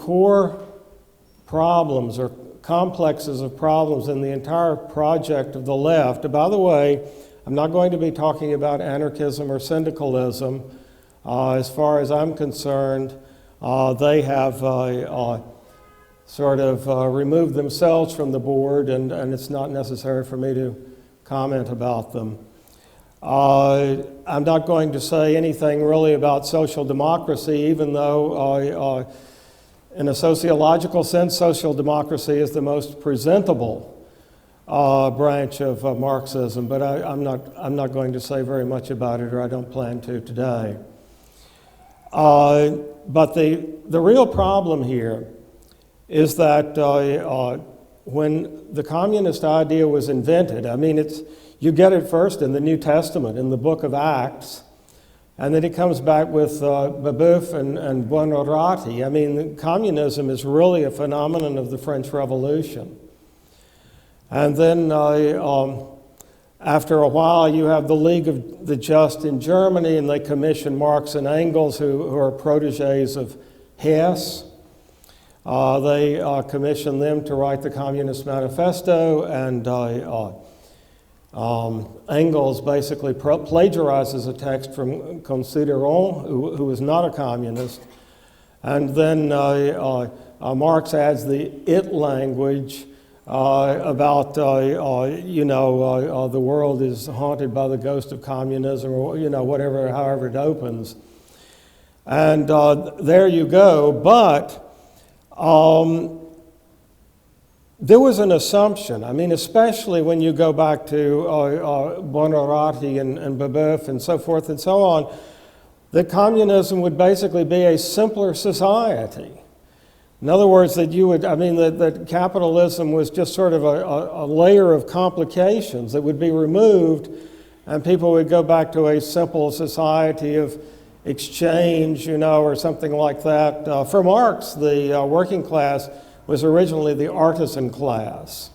core problems or complexes of problems in the entire project of the left. By the way, I'm not going to be talking about anarchism or syndicalism. As far as I'm concerned, they have sort of removed themselves from the board, and it's not necessary for me to comment about them. I'm not going to say anything really about social democracy, even though in a sociological sense, social democracy is the most presentable branch of Marxism, but I'm not going to say very much about it, or I don't plan to today. But the real problem here is that when the communist idea was invented, I mean, you get it first in the New Testament, in the book of Acts, and then it comes back with Babeuf and Buonarroti. I mean, communism is really a phenomenon of the French Revolution. And then after a while, you have the League of the Just in Germany, and they commission Marx and Engels, who are protégés of Hess. They commission them to write the Communist Manifesto, and Engels basically plagiarizes a text from Considerant, who is not a communist. And then Marx adds the it language about, the world is haunted by the ghost of communism, or, however it opens. And there you go. But there was an assumption, I mean, especially when you go back to Buonarroti and Babeuf and so forth and so on, that communism would basically be a simpler society. In other words, that capitalism was just sort of a layer of complications that would be removed, and people would go back to a simple society of exchange, or something like that. For Marx, the working class was originally the artisan class.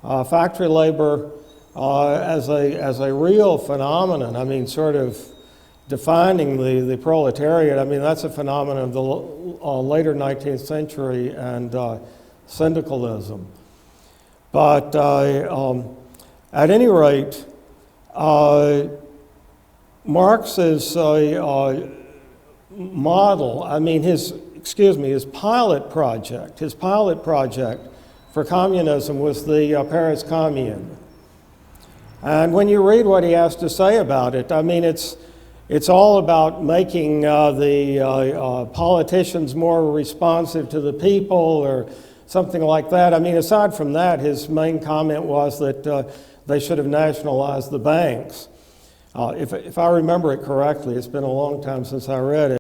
Factory labor as a real phenomenon, I mean, sort of defining the proletariat, I mean, that's a phenomenon of the later 19th century and syndicalism. But at any rate, Marx's model, I mean, his pilot project for communism was the Paris Commune. And when you read what he has to say about it, I mean, it's all about making the politicians more responsive to the people or something like that. I mean, aside from that, his main comment was that they should have nationalized the banks. If I remember it correctly, it's been a long time since I read it.